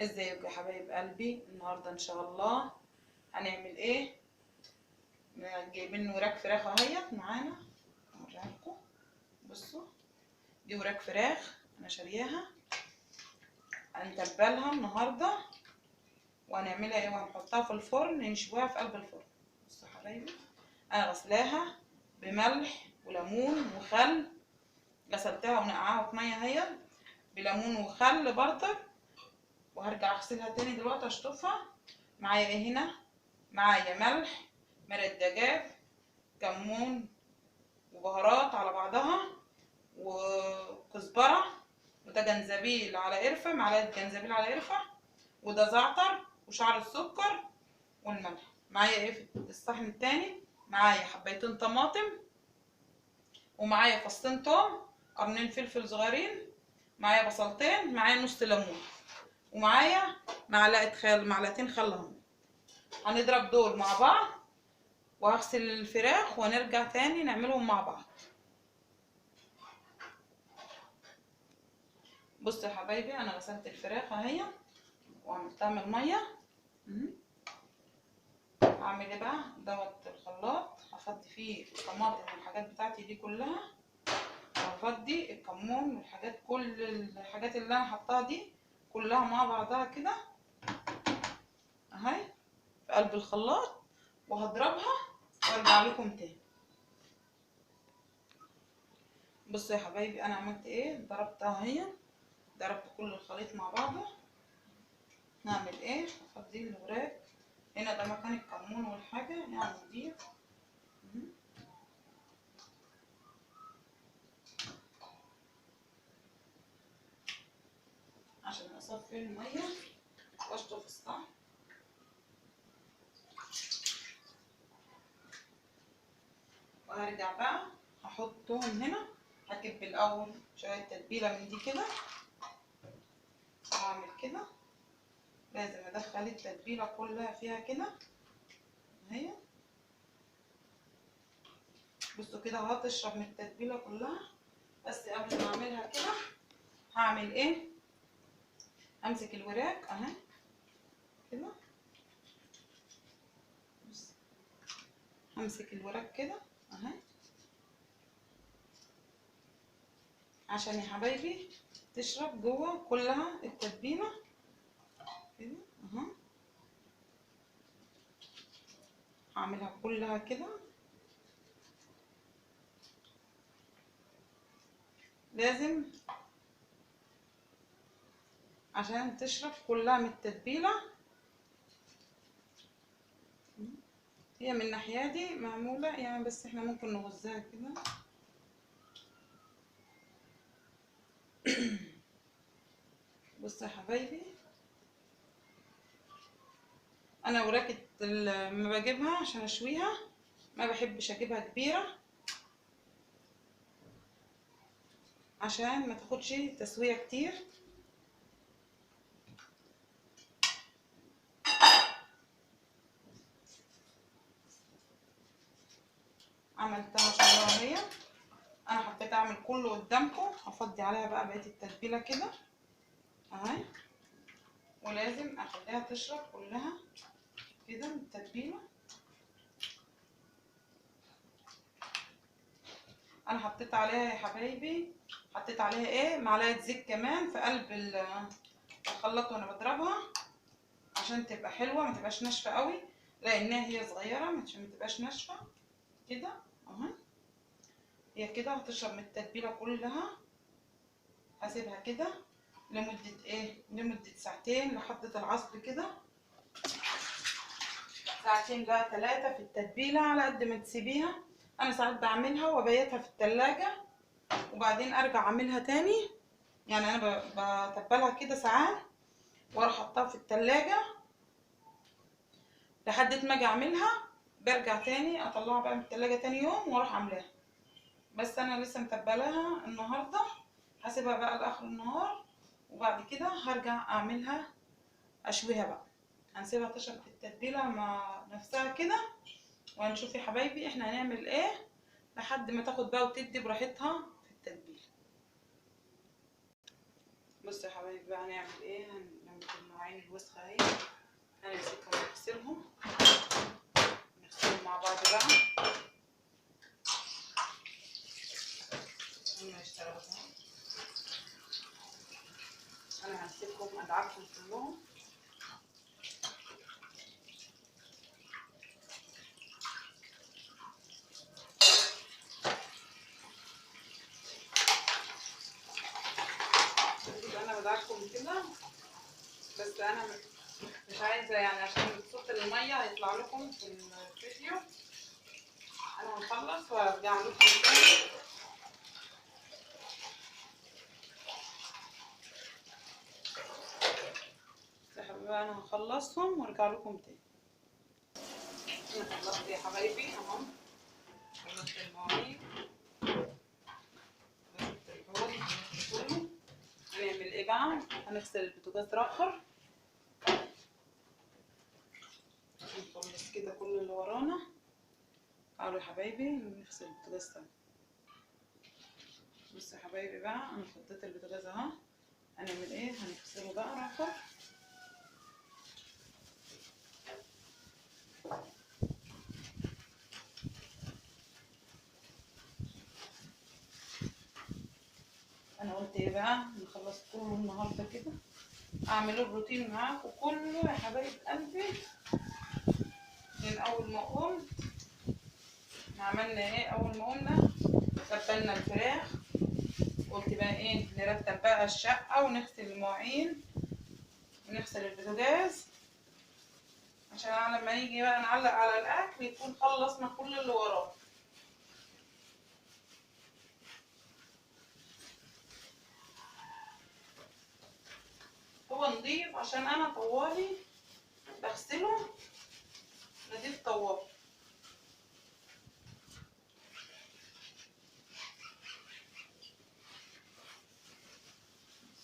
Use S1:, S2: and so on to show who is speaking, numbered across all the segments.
S1: ازيكم يا حبايب قلبي؟ النهارده ان شاء الله هنعمل ايه؟ جايبين وراك فراخ اهيت معانا، اوريها لكم. بصوا، دي وراك فراخ انا شارياها، هنتبلها النهارده وهنعملها ايه وهنحطها في الفرن نشويها في قلب الفرن. بصوا يا حبايبي، انا غسلاها بملح وليمون وخل، غسلتها ونقعها في ميه اهي بليمون وخل برضك، وهرجع اغسلها تاني دلوقتي اشطفها. معايا ايه هنا؟ معايا ملح، مرق دجاج، كمون وبهارات على بعضها، وكزبرة، وده جنزبيل على قرفة، معلقة جنزبيل على قرفة، وده زعتر وشعر السكر والملح. معايا ايه في الصحن التاني؟ معايا حبايتين طماطم، ومعايا فصين توم، قرنين فلفل صغيرين، معايا بصلتين، معايا نص ليمون، ومعايا معلقتين خل اهو. هنضرب دول مع بعض وهغسل الفراخ ونرجع تاني نعملهم مع بعض. بصوا يا حبايبي، انا غسلت الفراخ اهي وعملتها من الميه. هعمل ايه بقى؟ دوت الخلاط هفضي فيه الطماطم والحاجات بتاعتي دي كلها، وهفضي الكمون والحاجات، كل الحاجات اللي انا حطاها دي كلها مع بعضها كده اهي في قلب الخلاط، وهضربها وارجع لكم تاني. بصوا يا حبايبي، انا عملت ايه؟ ضربتها اهي، ضربت كل الخليط مع بعضه. نعمل ايه؟ افضي الوراك هنا، ده مكان الكمون والحاجه يعني دي عشان اصفي الميه واشطف الصحن. وهرجع بقى هحطهم هنا، هجيب الاول شويه تتبيله من دي كده، وهعمل كده، لازم ادخل التتبيله كلها فيها كده اهي. بصوا كده هتشرب من التتبيله كلها. بس قبل ما اعملها كده هعمل ايه؟ امسك الوراك اهي كده، همسك الوراك كده اهي، عشان يا حبايبي تشرب جوه كلها التتبيله كده اهو. هعملها كلها كده، لازم عشان تشرب كلها من التتبيله. هي من الناحيه دي معموله يعني، بس احنا ممكن نغزها كده. بصوا يا حبايبي، انا وراكة لما بجيبها عشان اشويها ما بحبش اجيبها كبيره عشان ما تاخدش تسويه كتير. عملتها ما شاء الله اهي، انا حبيت اعمل كله قدامكم. هفضي عليها بقى بقيه التتبيله كده اهي، ولازم اخليها تشرب كلها كده من التتبيله. انا حطيت عليها يا حبايبي، حطيت عليها ايه؟ معلقه زيت كمان في قلب الخلاط وانا بضربها، عشان تبقى حلوه ما تبقاش ناشفه قوي، لانها هي صغيره عشان ما تبقاش ناشفه كده اهي. هي كده هتشرب من التتبيله كلها. هسيبها كده لمده ايه؟ لمده ساعتين لحد العصر كده، ساعتين بقى 3 في التتبيله على قد ما تسيبيها. انا ساعات بعملها وبيتها في التلاجة وبعدين ارجع اعملها تاني، يعني انا بتبلها كده ساعات واروح احطها في التلاجة لحد ما اجي اعملها، برجع تاني اطلعها بقى من التلاجة تاني يوم واروح عاملاها. بس انا لسه متبلاها النهارده، هسيبها بقى لاخر النهار وبعد كده هرجع اعملها اشويها بقى. هنسيبها تشرب في التتبيله مع نفسها كده، وهنشوف يا حبايبي احنا هنعمل ايه لحد ما تاخد بقى وتدي براحتها في التتبيله. بصوا يا حبايبي بقى هنعمل ايه. هنعمل المواعين الوسخه اهي، هنمسكهم ونغسلهم مع بعض بقى. هما يشتغلوا. انا همسكهم ادعكهم كلهم. انا بدعكهم كده، بس انا مش عايزه يعني عشان صوت الميه هيطلع لكم في الفيديو. انا هخلص وارجع لكم تاني. يا حبايبي انا هخلصهم وارجع لكم تاني. انا خلصت يا حبايبي اهو، خلصت المواعين، خلصت الحوض، خلصت كله. هنعمل ايه بقى؟ هنغسل البوتاجاز الاخر، نخلص كده كل اللي ورانا. تعالوا يا حبايبي نغسل البوتاجاز سوا. بصوا يا حبايبي بقى انا حطيت البوتاجاز اهو. هنعمل ايه؟ هنغسله بقى الاخر. انا قلت ايه بقى؟ نخلص كله النهارده كده، اعمل الروتين معاكم كله يا حبايب قلبي. من اول ما قمت عملنا ايه؟ اول ما قمنا تبلنا الفراخ، قلت بقى ايه؟ نرتب بقى الشقه ونغسل المواعين ونغسل البوتاجاز، عشان لما نيجي بقى نعلق على الاكل يكون خلصنا كل اللي وراه. هو نضيف عشان انا طوالي بغسله نضيف طوالي.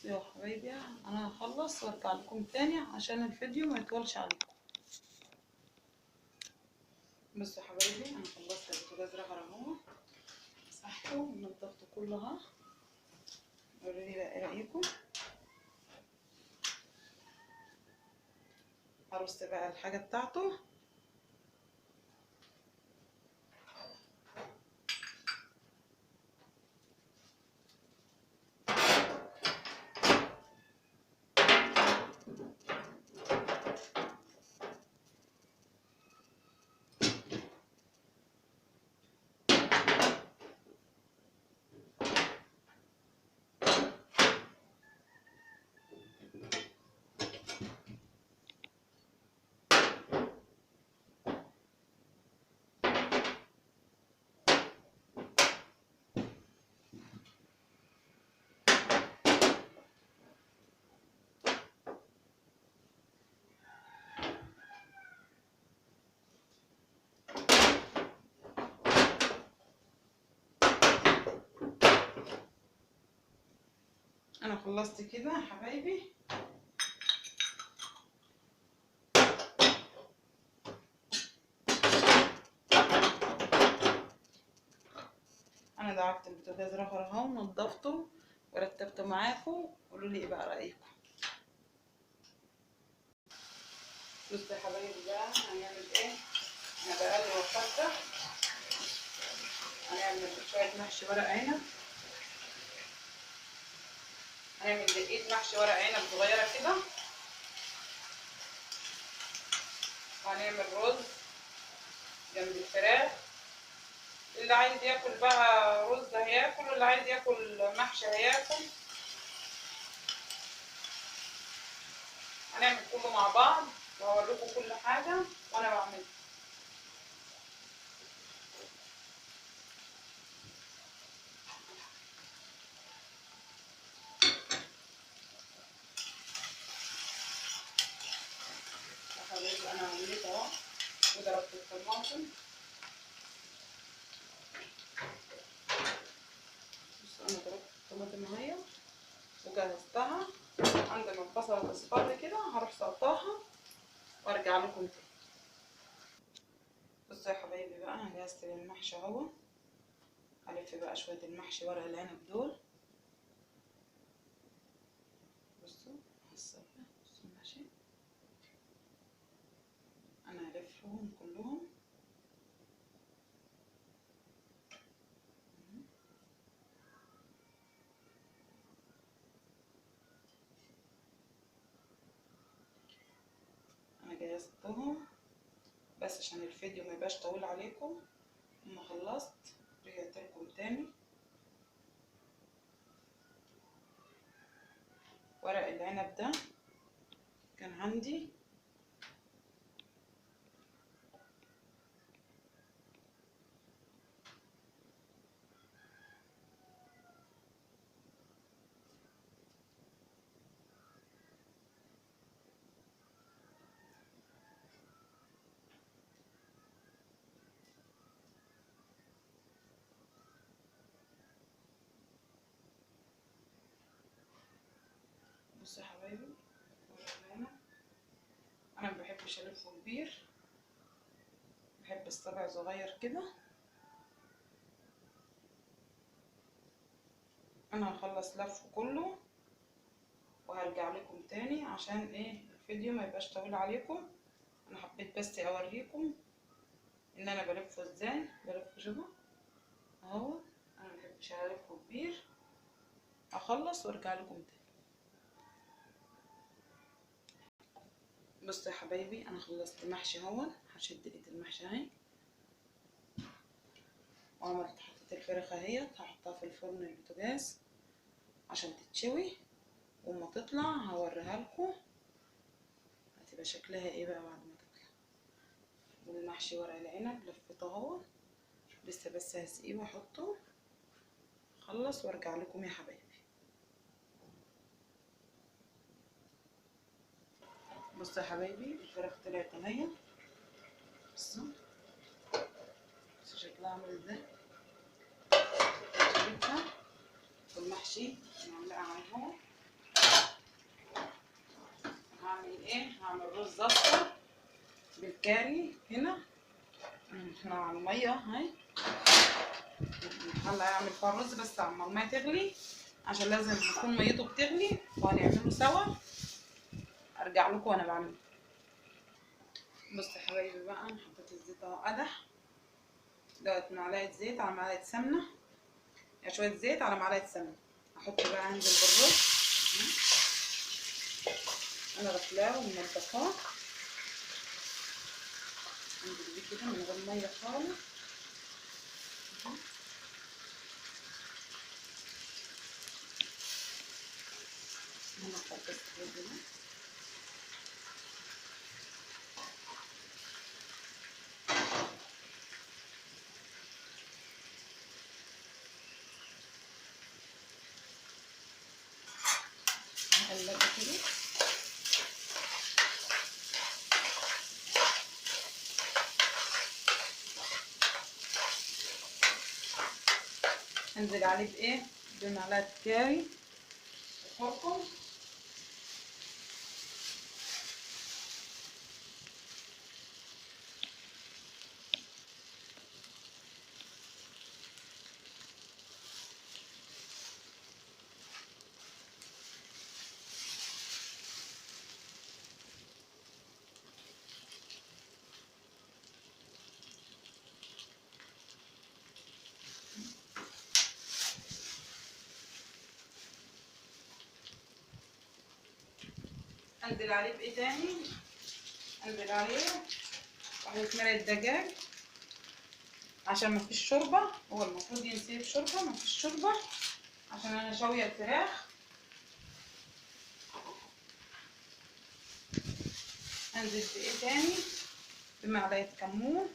S1: يا حبايبي انا هخلص وارجع لكم تاني عشان الفيديو ما يطولش عليكم. بصوا يا حبايبي انا خلصت البوتاجاز رغر اهو، مسحته ونضفته كله اهو. قولولي بقى ايه رايكم. هرص بقى الحاجه بتاعته. انا خلصت كده يا حبايبي. انا دعكت البوتاجاز رغر اهو ونضفته ورتبته معاكم. قولوا لي ايه بقى رايكم. بصوا يا حبايبي بقى هنعمل ايه. انا بقلي وافتح. هنعمل شويه محشي ورق عنب. هنعمل دقيق محشي ورق عنب صغيره كده، وهنعمل رز جنب الفراخ. اللي عايز ياكل بقى رز هياكل، واللي عايز ياكل محشي هياكل. هنعمل كله مع بعض وهوريكم كل حاجه وانا بعملها. يا حبايبي انا عملت اهو وضربت الطماطم. بصوا انا ضربت الطماطم اهي وجهزتها. عندما البصله تصفر كده هروح سلطاها وارجع لكم تاني. بصوا يا حبايبي بقى انا جهزت المحشي اهو. هلف بقى شويه المحشي ورق العنب دول. خلصتهم، بس عشان الفيديو ما يبقاش طويل عليكم لما خلصت رجعت لكم تاني. ورق العنب ده كان عندي بصوا يا حبايبي ورق العنب. انا ما بحبش الفه كبير، بحب الصبع صغير كده. انا هخلص لفه كله وهرجع لكم تاني عشان ايه الفيديو ما يبقاش طويل عليكم. انا حبيت بس اوريكم ان انا بلفه ازاي. بلفه شبه اهو، انا ما بحبش الفه كبير. اخلص وارجع لكم تاني. بصوا يا حبايبي انا خلصت محشي اهو، هشد ايد المحشي اهي، وعملت حطيت الفراخ اهيت هحطها في الفرن البوتاجاز عشان تتشوي، وما تطلع هوريها لكم هتبقى شكلها ايه بقى بعد ما تطلع. والمحشي ورق العنب لفيته اهو، لسه بس هسقيه واحطه. اخلص وارجع لكم يا حبايبي. بصوا يا حبايبي الفراخ طلعت اهي، بصوا شكلها عامل ازاي. شربتها والمحشي معلقه عليها. هعمل ايه؟ هعمل رز اصفر بالكاري هنا. احنا على الميه اهي، هلا هعمل فيها الرز بس اما الميه تغلي عشان لازم تكون ميته بتغلي، وهنعمله سوا. ارجع لكم وانا بعمله. بصوا يا حبايبي بقى انا حطيت الزيت اهو قدح، دوت معلقه زيت على معلقه سمنه، يعني شويه زيت على معلقه سمنه. احط بقى انزل بالرز، انا غسلاه ومنضفاه، انزل بيه كده من غير ميه خالص. هنا حطيت الرز ده، هقلبه كده. انزل عليه بايه؟ بمعلقه كاري وكركم. انزل عليه بايه تاني؟ انزل عليه واحدة مرقة دجاج عشان مفيش شوربة. هو المفروض ينسيب شوربة، مفيش شوربة عشان انا شاوية الفراخ. انزل بايه تاني؟ بمعلقة كمون،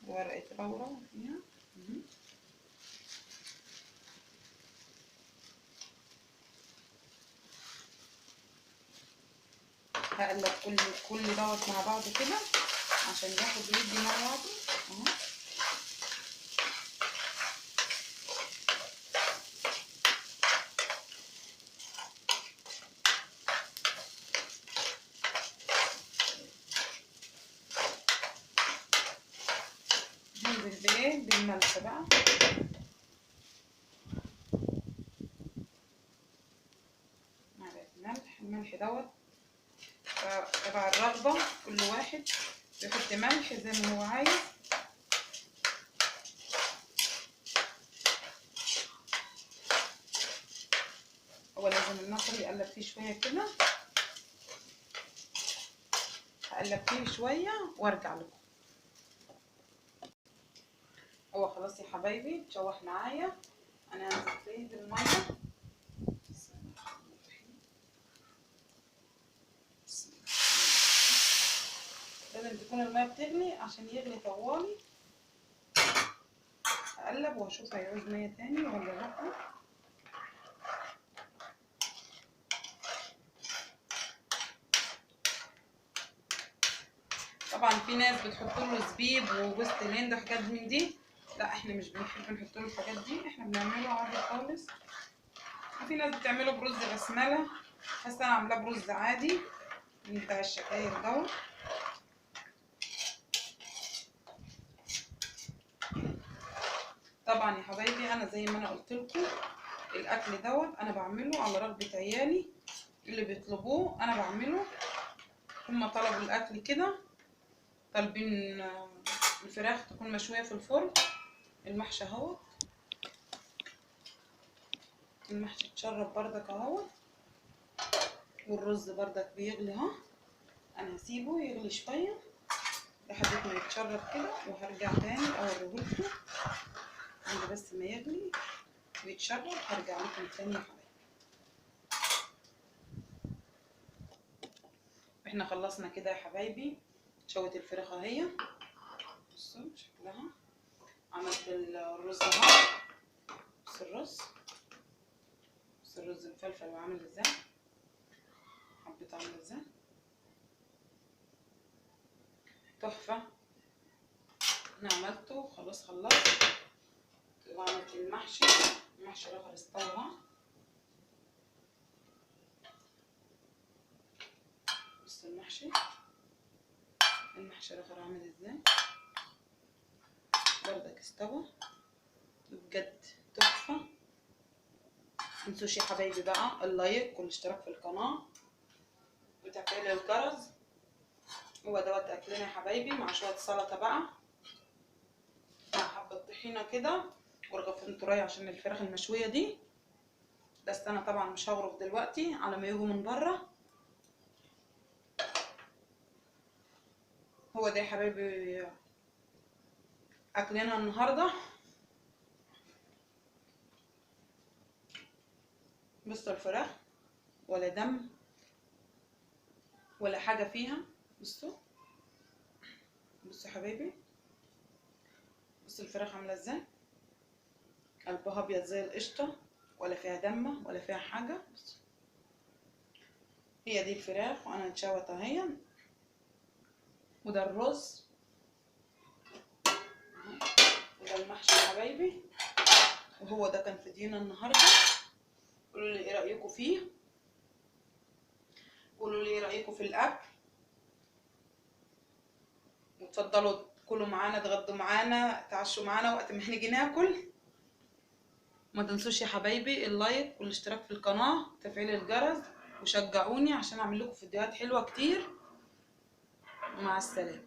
S1: ورقة لورا فيها. هقلب كل دوت مع بعض كده عشان ياخد ويدي مع بعضه اهو. هنزل بايه؟ بالملح بقى. معلقة ملح. الملح دوت تبع الرغبة، كل واحد بيحط ملح زي ما هو عايز. هو لازم المصري يقلب فيه شويه كده، هقلب فيه شويه وارجع لكم. هو خلاص يا حبايبي اتشوح معايا، انا هنزل فيه بالميه. لازم تكون الميه بتغلي عشان يغلي طوالي. هقلب وهشوف هيعوز ميه تاني ولا لا. طبعا في ناس بتحط له زبيب وجوز الهند وحاجات من دي، لا احنا مش بنحب نحط له الحاجات دي، احنا بنعمله عادي خالص. وفي ناس بتعمله برز بسمله، بس انا عاملاه برز عادي من بتاع الشكاير دوت. طبعا يا حبايبي انا زي ما انا قلت لكم الاكل دوت انا بعمله على رغبه عيالي اللي بيطلبوه، انا بعمله. هما طلبوا الاكل كده، طالبين الفراخ تكون مشويه في الفرن. المحشي اهوت، المحشي اتشرب بردك اهوت، والرز بردك بيغلي اهو. انا هسيبه يغلي شويه لحد ما يتشرب كده، وهرجع تاني اوريهولكم عند بس ما يغلي ويتشرب. هرجع لكم تاني يا حبايبي. احنا خلصنا كده يا حبايبي، شوت الفراخ اهي، بصوا شكلها. عملت الرز اهو، بص الرز، بص الرز مفلفل وعامل ازاي، حبيت عامل ازاي تحفه. انا عملته وخلاص خلصت، وعملت المحشي. المحشي الاخر استوى اهو، بص المحشي الاخر عامل ازاي بردك استوى بجد تحفه. متنسوش يا حبايبي بقى اللايك والاشتراك في القناه وتفعيل الجرس. هو دوت اكلنا يا حبايبي مع شويه سلطه بقى، مع حبه طحينه كده ورغيفين طريه عشان الفراخ المشويه دي. بس انا طبعا مش هغرف دلوقتي على ما يجوا من بره. هو ده يا حبايبي اكلنا النهارده. بصوا الفراخ ولا دم ولا حاجه فيها، بصوا بصوا يا حبايبي، بصوا الفراخ عامله ازاي، قلبها ابيض زي القشطه، ولا فيها دمه ولا فيها حاجه. بصوا هي دي الفراخ وانا اتشوت اهي، وده الرز، وده المحشي يا حبايبي. وهو ده كان فيديونا النهارده. قولوا لي ايه رايكم فيه، قولوا لي ايه رايكم في الاكل، وتفضلوا كلوا معانا، اتغدوا معانا، تعشوا معانا وقت ما هنيجي ناكل. ما تنسوش يا حبايبي اللايك والاشتراك في القناه وتفعيل الجرس، وشجعوني عشان اعمل لكم فيديوهات حلوه كتير. ومع السلامه.